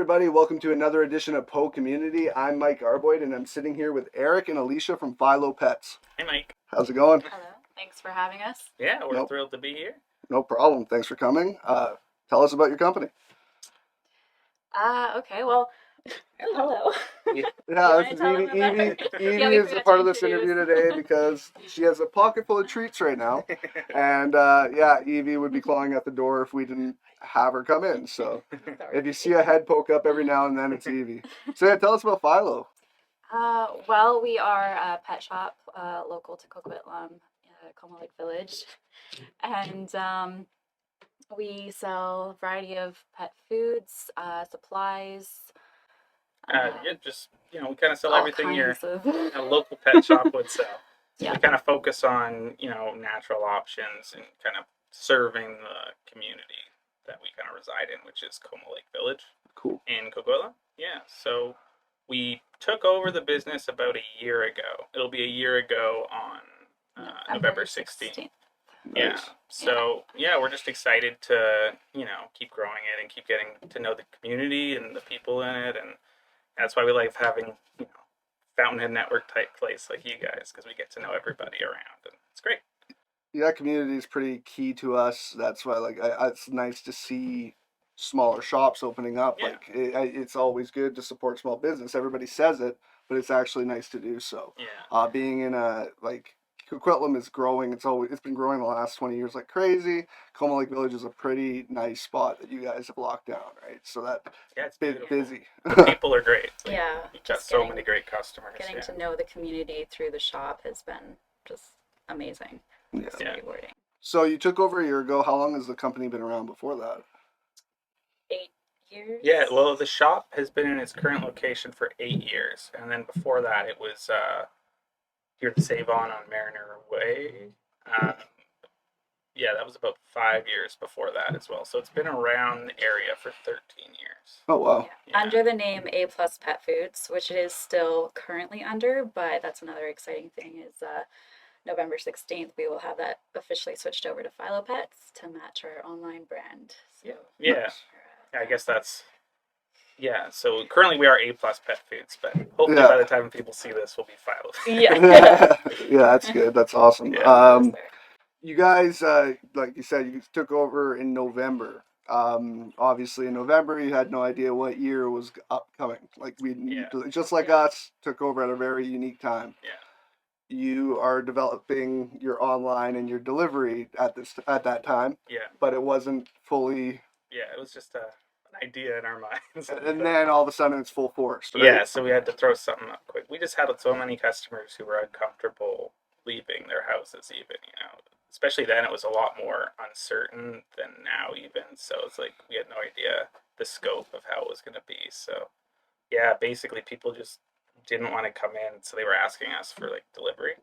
everybody. Welcome to another edition of PoCommunity. I'm Mike Arboyd, and I'm sitting here with Erik and Elycia from Fylo Pets. Hey, Mike. How's it going? Hello. Thanks for having us. Yeah, we're thrilled to be here. No problem. Thanks for coming. Tell us about your company. Okay, well, hello. Yeah, this is Evie. Evie is a part of this interview today because she has a pocket full of treats right now. And Evie would be clawing at the door if we didn't have her come in. So if you see a head poke up every now and then, it's Evie. So yeah, tell us about Fylo. Well, we are a pet shop local to Coquitlam, Como Lake Village. And we sell a variety of pet foods, supplies. We kind of sell everything a local pet shop would sell. So we kind of focus on, natural options and kind of serving the community that we kind of reside in, which is Como Lake Village. Cool. In Coquitlam. Yeah. So we took over the business about a year ago. It'll be a year ago on November 16th. Yeah. Nice. So we're just excited to, keep growing it and keep getting to know the community and the people in it, and that's why we like having, Fountainhead network type place like you guys, because we get to know everybody around, and it's great. Yeah, community is pretty key to us. That's why, it's nice to see smaller shops opening up. Yeah. It's always good to support small business. Everybody says it, but it's actually nice to do so. Yeah. Being in Coquitlam is growing. It's been growing the last 20 years like crazy. Como Lake Village is a pretty nice spot that you guys have locked down, right? So it's busy. The people are great. Yeah. We've got so many great customers. Getting to know the community through the shop has been just amazing. Yeah. It's rewarding. So you took over a year ago. How long has the company been around before that? 8 years. Yeah, well, the shop has been in its current location for 8 years, and then before that, it was here at the Save On Mariner Way. That was about 5 years before that as well. So it's been around the area for 13 years. Oh wow! Yeah. Under the name A Plus Pet Foods, which it is still currently under, but that's another exciting thing is November 16th, we will have that officially switched over to Fylo Pets to match our online brand. So, I guess that's... Yeah, so currently we are A Plus Pet Foods, but hopefully by the time people see this, we'll be Fylo. Yeah. Yeah, that's good. That's awesome. Yeah. You guys, like you said, you took over in November. Obviously in November, you had no idea what year was upcoming. Just like us, took over at a very unique time. Yeah. You are developing your online and your delivery at that time. Yeah. But it wasn't fully. Yeah, it was just an idea in our minds. And then all of a sudden it's full force. Right? Yeah, so we had to throw something up quick. We just had so many customers who were uncomfortable leaving their houses, even, Especially then, it was a lot more uncertain than now, even. So it's like we had no idea the scope of how it was going to be. So, basically, people just didn't want to come in, so they were asking us for delivery.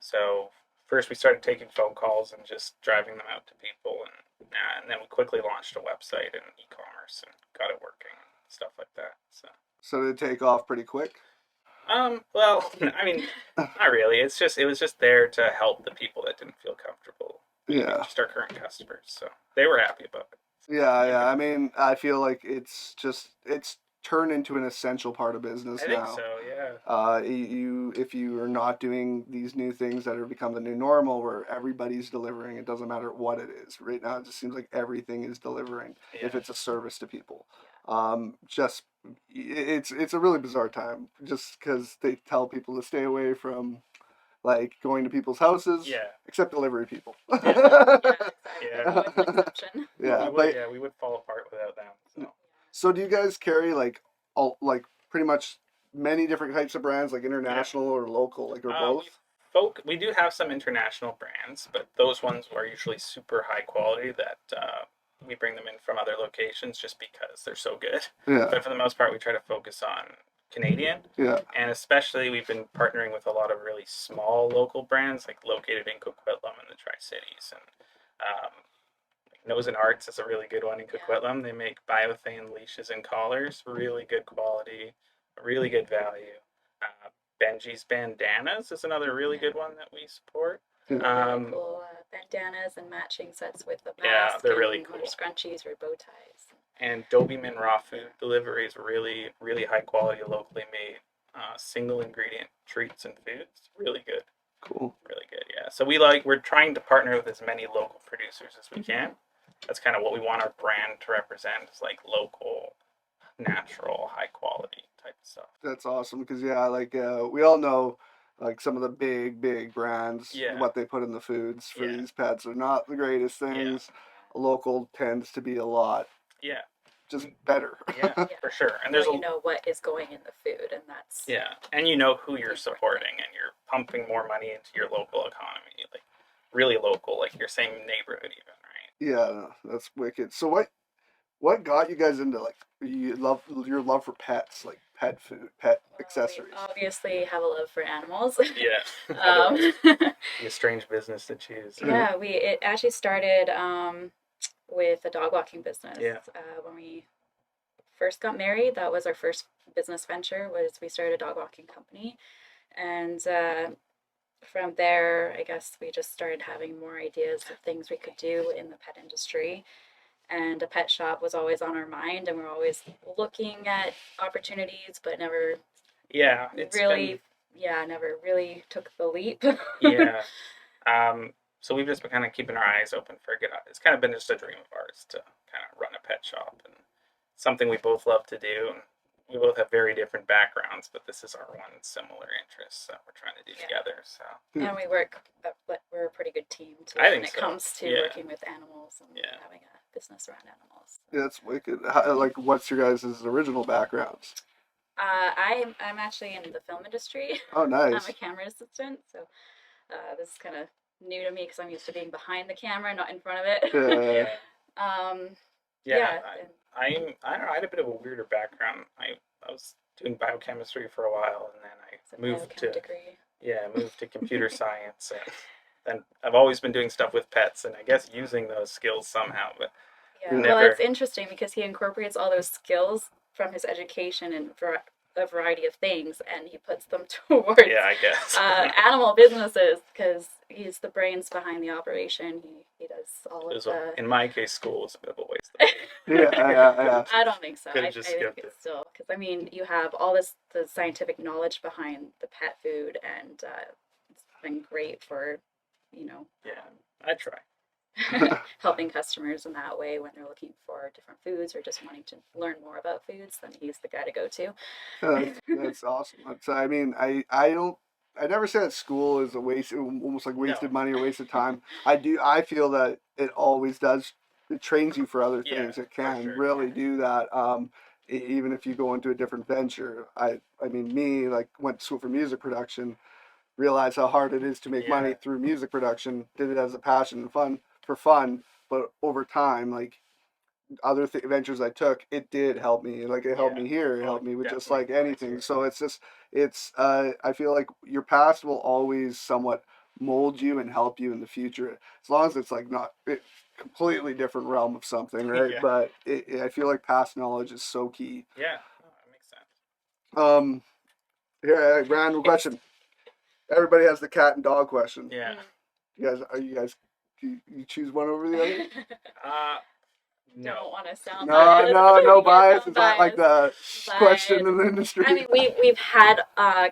So first, we started taking phone calls and just driving them out to people, and then we quickly launched a website and e-commerce and got it working and stuff like that. So did it take off pretty quick? Well, I mean, not really. It was just there to help the people that didn't feel comfortable. Yeah. Just our current customers. So they were happy about it. Yeah. I mean, I feel like it's turned into an essential part of business now. I think so, yeah. If you are not doing these new things that have become the new normal where everybody's delivering, it doesn't matter what it is. Right now, it just seems like everything is delivering if it's a service to people. It's a really bizarre time just because they tell people to stay away from going to people's houses, except delivery people. We would fall apart without them. So do you guys carry pretty much many different types of brands, like international or local, or both? We do have some international brands, but those ones are usually super high quality that we bring them in from other locations just because they're so good. Yeah. But for the most part, we try to focus on Canadian. Yeah. And especially we've been partnering with a lot of really small local brands located in Coquitlam and the Tri-Cities. And Nose and Arts is a really good one in Coquitlam. They make biothane leashes and collars, really good quality, really good value. Benji's Bandanas is another really good one that we support. Really cool bandanas and matching sets with the mask. Yeah, they're really cool. Scrunchies or bow ties. And Doberman raw food delivery is really, really high quality, locally made, single ingredient treats and foods. Really good, Cool. really good. Yeah. So we're trying to partner with as many local producers as we can. That's kind of what we want our brand to represent, is like local, natural, high quality type of stuff. That's awesome because yeah, like we all know like some of the big brands, Yeah. what they put in the foods for Yeah. these pets are not the greatest things. Local tends to be a lot Yeah. just better. Yeah, for sure. And there's you know what is going in the food, and that's and you know who you're supporting, and you're pumping more money into your local economy, like really local, like your same neighborhood even, right? Yeah, that's wicked. So what got you guys into like your love for pets, like pet food, pet accessories? We obviously have a love for animals. Yeah. um, Be a strange business to choose. yeah, it actually started with a dog walking business. Yeah. When we first got married, that was our first business venture. Was we started a dog walking company, and from there, I guess we just started having more ideas of things we could do in the pet industry. And a pet shop was always on our mind, and we're always looking at opportunities, but never never really took the leap. Yeah. So we've just been kind of keeping our eyes open for a good. It's kind of been just a dream of ours to kind of run a pet shop, and something we both love to do. And we both have very different backgrounds, but this is our one similar interest that we're trying to do together. So and we're a pretty good team too I think when it so. comes to working with animals and having a business around animals. Yeah, that's wicked. Like, what's your guys' original backgrounds? I'm actually in the film industry. Oh, nice. I'm a camera assistant, so this is kind of new to me because I'm used to being behind the camera, not in front of it. I don't know. I had a bit of a weirder background. I was doing biochemistry for a while, and then I moved to computer science, and then I've always been doing stuff with pets, and I guess using those skills somehow. But well, it's interesting because he incorporates all those skills from his education and a variety of things, and he puts them towards I guess animal businesses because he's the brains behind the operation. He does all of the. In my case, school was a bit of a waste of yeah. I don't think so. I just think it's still because I mean you have all the scientific knowledge behind the pet food, and it's been great for I try. helping customers in that way when they're looking for different foods or just wanting to learn more about foods. Then he's the guy to go to. That's awesome. I mean, I never say that school is a waste, almost like wasted money or wasted time. I feel that it always does. It trains you for other things. It can really do that. Even if you go into a different venture. I mean, like went to school for music production, realized how hard it is to make money through music production. Did it as a passion and fun, but over time, like other ventures I took, it did help me. Like it helped me here. It helped me with just like anything. So I feel like your past will always somewhat mold you and help you in the future, as long as it's like not a completely different realm of something, right? But I feel like past knowledge is so key. Yeah, that makes sense. Here, random question. Everybody has the cat and dog question. Yeah. Do you choose one over the other? No. Don't want to sound no bias. It's not like the question in the industry. I mean, we've had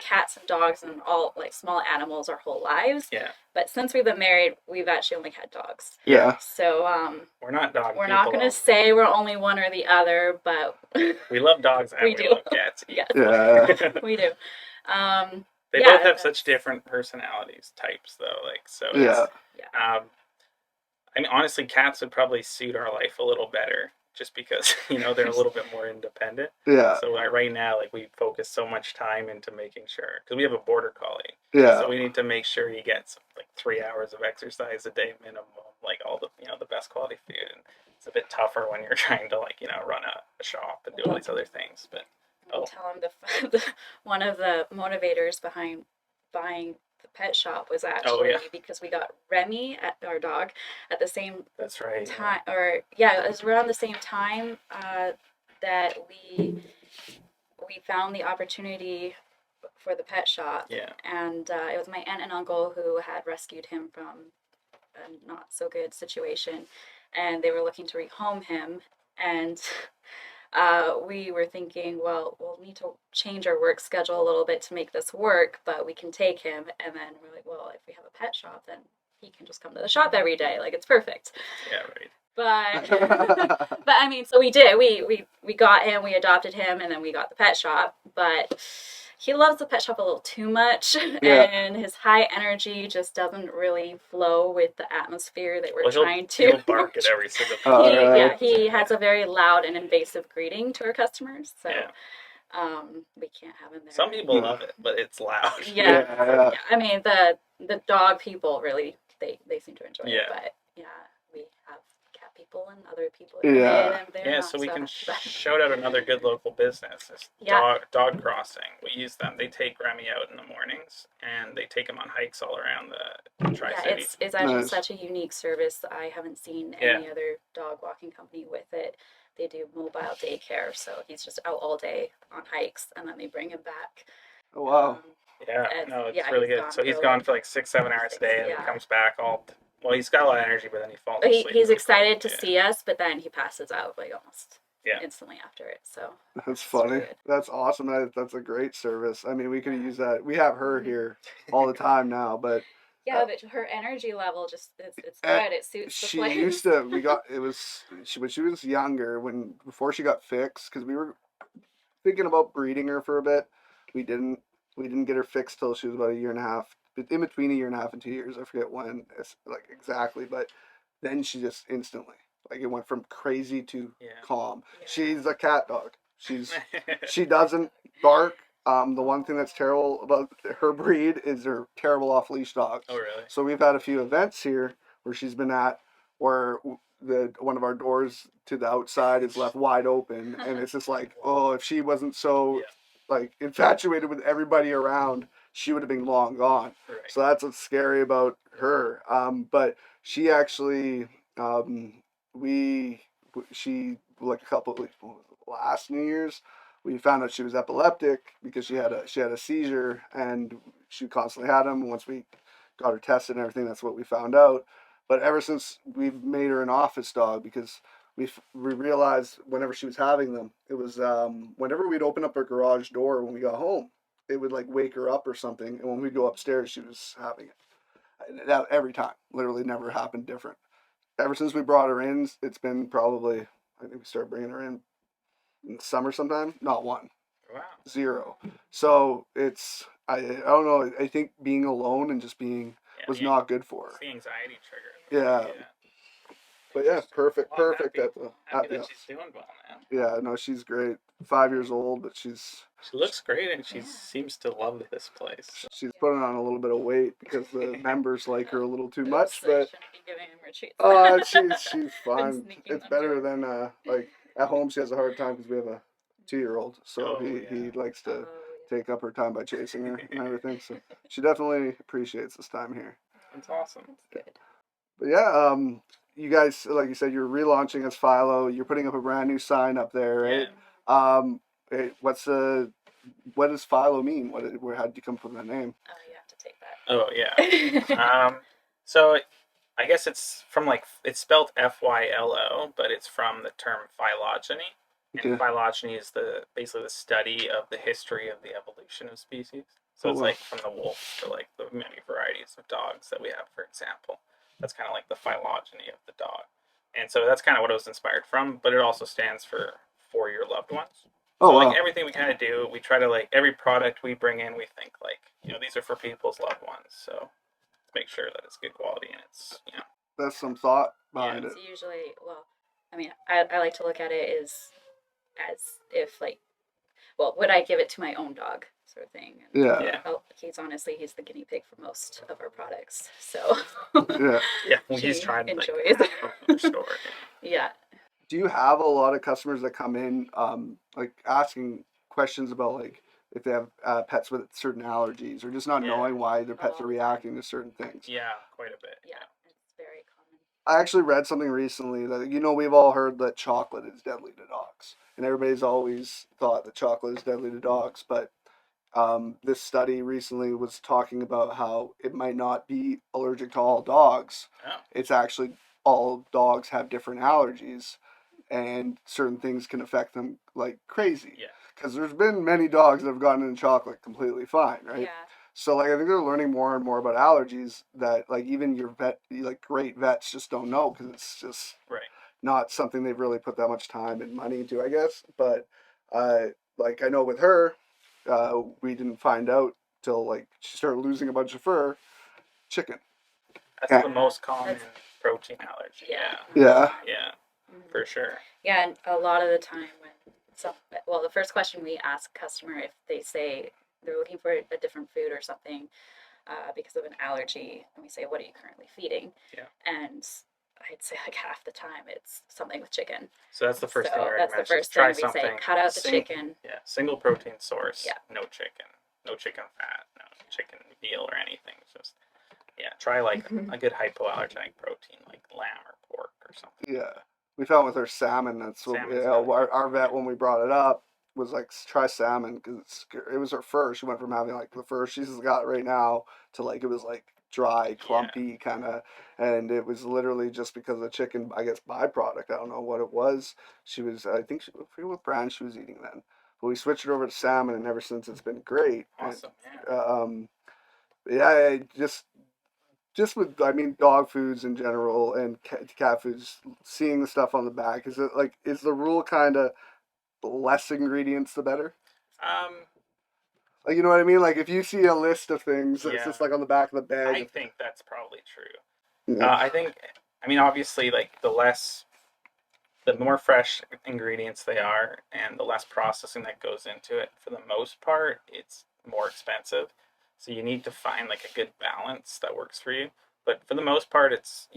cats and dogs and all like small animals our whole lives. Yeah. But since we've been married, we've actually only had dogs. Yeah. So we're not dog. We're not going to say we're only one or the other, but we love dogs and we love cats. Yes. Yeah. We do. They both have such different personalities types, though. Like so. Yeah. I mean, honestly, cats would probably suit our life a little better, just because they're a little bit more independent. Yeah. So right now, like we focus so much time into making sure, because we have a border collie. Yeah. So we need to make sure he gets like 3 hours of exercise a day minimum, like all the the best quality food. And it's a bit tougher when you're trying to run a shop and do all these other things. But tell him one of the motivators behind buying the pet shop was actually because we got Remy, our dog, at the same time, it was around the same time that we found the opportunity for the pet shop. And it was my aunt and uncle who had rescued him from a not so good situation, and they were looking to rehome him. And we were thinking, well, we'll need to change our work schedule a little bit to make this work, but we can take him. And then we're like, well, if we have a pet shop, then he can just come to the shop every day. Like, it's perfect. Yeah, right. But but I mean, so we did. We got him, we adopted him, and then we got the pet shop. But he loves the pet shop a little too much, Yeah. and his high energy just doesn't really flow with the atmosphere that we're Well, trying he'll to. bark at every single Oh, He, right. yeah, he has a very loud and invasive greeting to our customers. So Yeah. we can't have him there. Some people love it, but it's loud. Yeah. Yeah. Yeah, I mean the dog people really they seem to enjoy it, Yeah. but yeah, we have cat people and other people Yeah. come in and they're Yeah, not so we can happy about it. shout out another good local business. It's Yeah. dog crossing. We use them. They take Remy out in the mornings and they take him on hikes all around the Yeah, Tri-City. it's actually Nice. such a unique service. I haven't seen Yeah. any other dog walking company with it. They do mobile daycare, so he's just out all day on hikes, and then they bring him back. Oh, wow. Yeah, and no, it's yeah, really he's good. gone So he's for gone like for like 6-7 hours a day, and yeah. he comes back all. Well, he's got a lot of energy, but then he falls But asleep. he's really excited to quick. see us, but then he passes out like almost Yeah. instantly after it. So That's it's funny. really good. That's awesome. That's a great service. I mean, we could use that. We have her here all the time now, but Yeah, but her energy level just it's Uh, good. It suits the she place. used to. When she was younger, before she got fixed, because we were thinking about breeding her for a bit. We didn't get her fixed till she was about a year and a half. In between a year and a half and 2 years, I forget when, it's like exactly. But then she just instantly, like, it went from crazy to Yeah. calm. Yeah. She's a cat dog. She doesn't bark. The one thing that's terrible about her breed is they're terrible off leash dogs. Oh, really? So we've had a few events here where she's been at where one of our doors to the outside is left wide open, and it's just like, oh, if she wasn't so Yeah. like infatuated with everybody around, she would have been long gone. Right. So that's what's scary about her. But she actually, she like a couple like last New Year's, we found out she was epileptic because she had a seizure, and she constantly had them. Once we got her tested and everything, that's what we found out. But ever since we've made her an office dog, because we realized whenever she was having them, it was whenever we'd open up her garage door when we got home, it would like wake her up or something, and when we'd go upstairs, she was having it. That every time, literally never happened different. Ever since we brought her in, it's been probably, I think we started bringing her in the summer sometime. Not one, Wow. zero. So it's I don't know. I think being alone and just being was not good for It's her. the anxiety trigger. Yeah. But yeah, perfect Well, I'm at the Happy that yeah. she's doing well now. Yeah, no, she's great. 5 years old, but she's She looks great, and she seems to love this place. she's putting on a little bit of weight because the members like her a little too Oops, much. I But shouldn't be giving him retreats. she's fine. sneaking It's them better here. than like at home. She has a hard time because we have a 2-year-old, so Oh, he likes to Oh, take up her time by chasing her and everything. So she definitely appreciates this time here. That's awesome. that's good. But yeah, you guys, like you said, you're relaunching as Fylo. You're putting up a brand new sign up there, right? What does Fylo mean? How did you come up with that name? Oh, you have to take that. Oh, yeah. So I guess it's from it's spelled Fylo, but it's from the term phylogeny. And Okay. phylogeny is basically the study of the history of the evolution of species. So Oh, it's wow. like from the wolf to like the many varieties of dogs that we have, for example. That's kind of like the phylogeny of the dog. And so that's kind of what it was inspired from, but it also stands for your loved ones. Oh, So wow. like everything we kind of do, we try to like every product we bring in, we think like, these are for people's loved ones. So make sure that it's good quality and it's, That's some thought behind It's it. usually, well, I mean, I like to look at it as if like, well, would I give it to my own dog sort of thing? And, Yeah. well, he's the guinea pig for most of our products, so Yeah. yeah, well, she he's trying to enjoys. like store. Yeah. Do you have a lot of customers that come in, like asking questions about like if they have pets with certain allergies or just not Yeah. knowing why their pets All are the time. reacting to certain things? Yeah, quite a bit. Yeah, it's very common. I actually read something recently that we've all heard that chocolate is deadly to dogs, and everybody's always thought that chocolate is deadly to dogs. But this study recently was talking about how it might not be allergic to all dogs. Oh. It's actually all dogs have different allergies, and certain things can affect them like crazy. Yeah. Because there's been many dogs that have gotten into chocolate completely fine, right? Yeah. So like I think they're learning more and more about allergies that like even your great vets just don't know because it's just Right. not something they've really put that much time and money into, I guess. But like I know with her, we didn't find out till like she started losing a bunch of fur, chicken. That's Yeah. the most common That's- protein allergy. Yeah. Yeah. Yeah, Mhm. for sure. Yeah, and a lot of the time the first question we ask a customer if they say they're looking for a different food or something because of an allergy, and we say, "What are you currently feeding?" Yeah. And I'd say like half the time it's something with chicken. So that's the first thing we So that's the recommend. first Just try thing we say: something. cut out the chicken. Yeah, single protein source. Yeah. No chicken. No chicken fat. No chicken veal or anything. Just try like a good hypoallergenic protein like lamb or pork or something. Yeah. We found with our salmon, that's what Salmon's another good our one, vet yeah. when we brought it up was like try salmon because it was her fur. She went from having like the fur she's got right now to like it was like dry, clumpy kind of, and it was literally just because of the chicken, I guess byproduct. I don't know what it was. I forget what brand she was eating then, but we switched it over to salmon, and ever since it's been great. Awesome. And, yeah, just with I mean dog foods in general and cat foods, seeing the stuff on the back, is the rule kind of less ingredients the better? Um, Like you know what I mean? Like if you see a list of things, it's Yeah. just like on the back of the bag. I think that's probably true. Yeah. I mean, obviously, like the more fresh ingredients they are, and the less processing that goes into it. For the most part, it's more expensive. So you need to find like a good balance that works for you. But for the most part, it's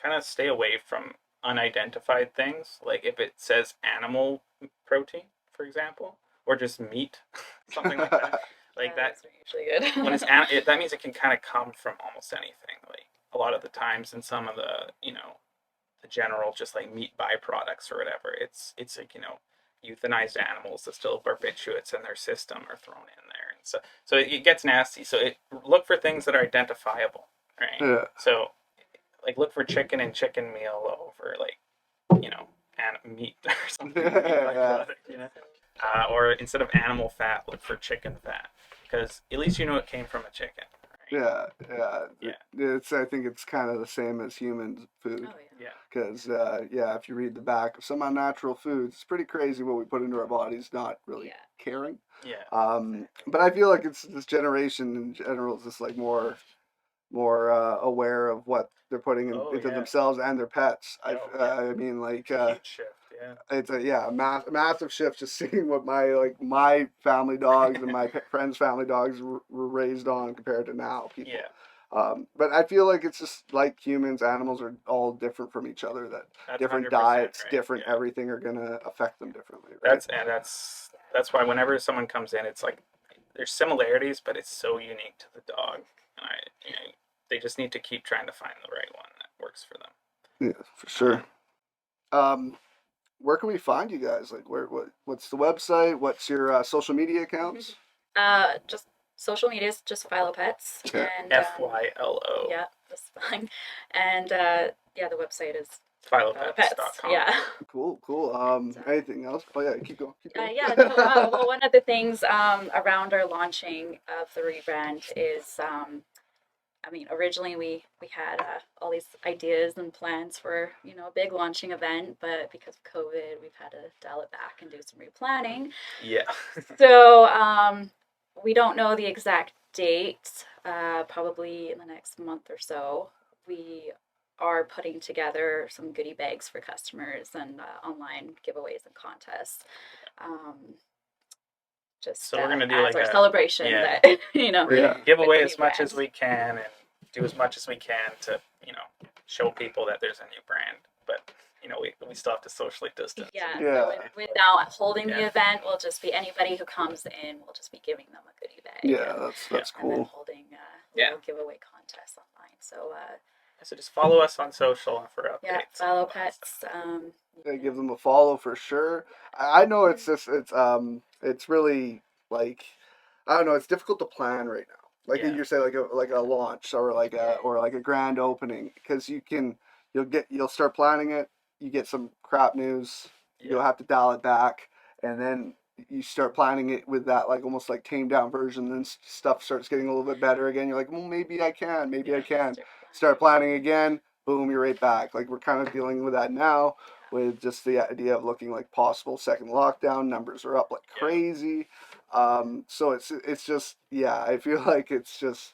kind of stay away from unidentified things. Like if it says animal protein, for example, or just meat, something like that. Like that Those are usually good. when that means it can kind of come from almost anything. Like a lot of the times in some of the the general just like meat byproducts or whatever, it's like euthanized animals that still have barbiturates in their system are thrown in there, and so it gets nasty. So look for things that are identifiable, right? Yeah. So like look for chicken and chicken meal over like meat or something. Meat byproduct, or instead of animal fat, look for chicken fat, because at least it came from a chicken. Yeah, Yeah. I think it's kind of the same as human food. Oh yeah. Yeah. Because if you read the back of some unnatural foods, it's pretty crazy what we put into our bodies, not really Yeah. caring. Yeah. But I feel like it's this generation in general is just like more aware of what they're putting into themselves and their pets. I mean, like Huge shift. Yeah. it's a massive shift just seeing what my family dogs and my friends' family dogs were raised on compared to now people. Yeah. But I feel like it's just like humans, animals are all different from each other. That That's different 100% diets, right, different yeah. everything are gonna affect them differently. Right? That's why whenever someone comes in, it's like there's similarities, but it's so unique to the dog, and they just need to keep trying to find the right one that works for them. Yeah, for sure. Where can we find you guys? Like, what's the website? What's your social media accounts? Just social media is just Fylo Pets. Okay. And FYLO. yeah, that's fine. And the website is FyloPets.com. Yeah. Cool. Anything else? Oh yeah, keep going. Yeah. No, well, one of the things around our launching of the rebrand is, I mean, originally we had all these ideas and plans for a big launching event, but because of COVID, we've had to dial it back and do some replanning. Yeah. So we don't know the exact date. Probably in the next month or so, we are putting together some goodie bags for customers and online giveaways and contests. So we're gonna do as like our celebration that give away with as much as rebrand. we can and do as much as we can to show people that there's a new brand, but we still have to socially distance. Yeah. Yeah. So without holding the Yeah. event, we'll just be anybody who comes in. We'll just be giving them a goodie bag. Yeah, that's And then cool. holding Yeah. little giveaway contests online. So So just follow us on social for updates. yeah, and Fylo all that Pets. stuff. Give them a follow for sure. I know it's really like I don't know. It's difficult to plan right now. Like Yeah. you say, like a launch or like a grand opening because you'll start planning it you get some crap news, you'll Yeah. have to dial it back, and then you start planning it with that like almost like tamed down version. Then stuff starts getting a little bit better again. You're like, well, maybe I can, maybe I Yeah. can. Start planning again, boom, you're right back. Like we're kind of dealing with that now, with just the idea of looking like possible second lockdown. Numbers are up like Yeah. crazy. So it's just, yeah, I feel like it's just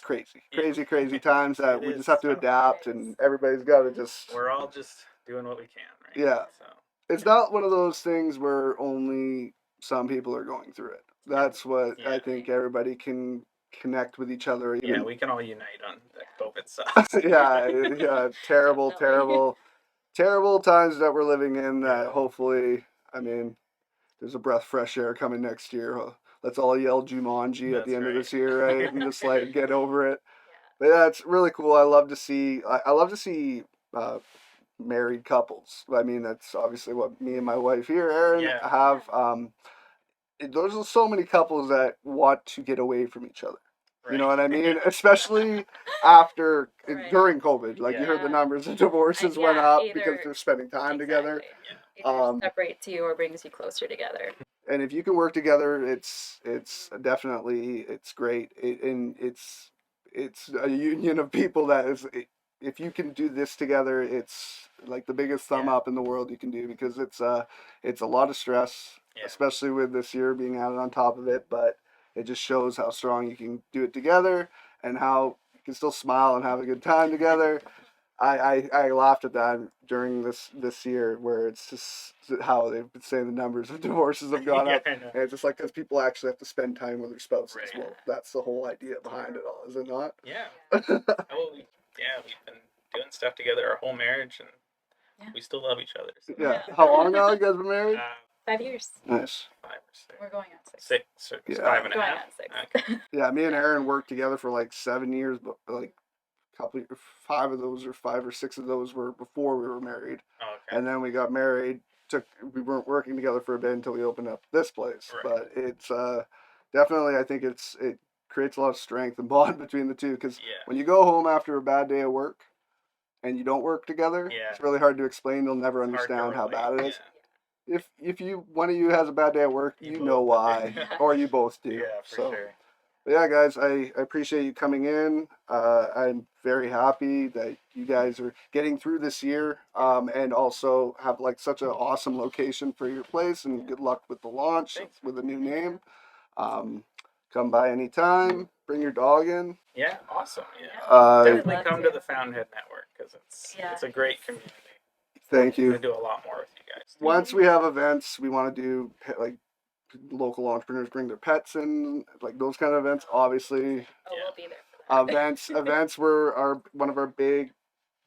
crazy, Yeah. crazy times that It we is just have to tough. adapt, and everybody's got to just, We're all just doing what we can, right? yeah. So It's not one of those things where only some people are going through it. That's what I Yeah. think everybody can connect with each other. yeah, Even, we can all unite on the COVID sucks. yeah, terrible, Definitely. terrible times that we're living in. That Yeah. hopefully, I mean, there's a breath of fresh air coming next year. Let's all yell Jumanji at the That's end of right. this year, right? And just like get over it. Yeah. But yeah, it's really cool. I love to see. I love to see married couples. I mean, that's obviously what me and my wife here, Erin, Yeah. have. There's so many couples that want to get away from each other. You know Right. what I mean? Especially after Right. during COVID. Like you heard the Yeah. numbers of divorces Yeah, went up either- because they're spending time together. Exactly. Yeah. Either separates you or brings you closer together. And if you can work together, it's definitely it's great. And it's a union of people that is. If you can do this together, it's like the biggest thumb Yeah. up in the world you can do, because it's a lot of stress, Yeah. especially with this year being added on top of it. But it just shows how strong you can do it together, and how you can still smile and have a good time together. I laughed at that during this year, where it's just how they've been saying the numbers of divorces have gone Yeah, up. I know. And it's just like, because people actually have to spend time with their spouses. Right. Well, that's the whole idea behind it all, is it not? Yeah. Oh, we've been doing stuff together our whole marriage, and Yeah. we still love each other. So. Yeah. Yeah. How long now you guys been married? 5 years. Nice. 5 or 6. We're going on 6. 6 or Yeah. 5 and a Going half. on 6. Okay. Yeah, me and Aaron worked together for like 7 years, but like couple 5 of those, or 5 or 6 of those, were before we were married. Oh, okay. And then we got married. We weren't working together for a bit until we opened up this place. Right. But it's definitely, I think it creates a lot of strength and bond between the two, because Yeah. when you go home after a bad day of work and you don't work together, Yeah. it's really hard to explain. You'll never It's hard to understand how bad relate, it is. If one of you has a bad day at work, You you both know do. why, or you both do. Yeah, for So, sure. but yeah, guys, I appreciate you coming in. I'm very happy that you guys are getting through this year, and also have like such an awesome location for your place. And good luck with the launch Thanks. with a new name. Come by anytime. Bring your dog in. Yeah, awesome. Yeah. Uh, Definitely love come to. to the Fountainhead Network, because Yeah. it's a great community. Thank We're you. gonna do a lot more with you guys. Once we have events, we want to do like local entrepreneurs bring their pets in, like those kind of events. Obviously, Oh, Yeah. we'll be there for that. events were one of our big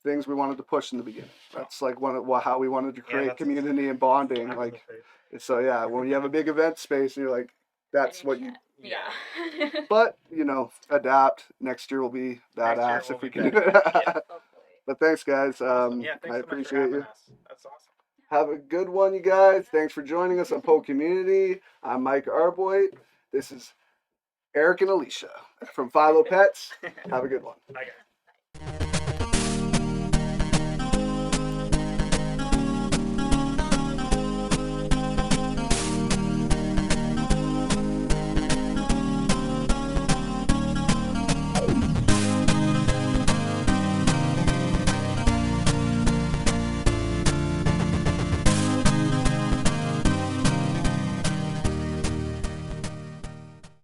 things we wanted to push in the beginning. That's like how we wanted to Yeah, create that's- community and bonding. Like, so yeah, when you have a big event space, you're like, that's And what you. can't- Yeah. Yeah. But adapt. Next year will be badass we'll if we be can do it. better. Yeah. Hopefully. But thanks, guys. Awesome. Yeah, thanks I so much for appreciate having you. us. That's awesome. Have a good one, you guys. Thanks for joining us on PoCommunity. I'm Mike Arboit. This is Erik and Elycia from Fylo Pets. Have a good one. Bye, guys.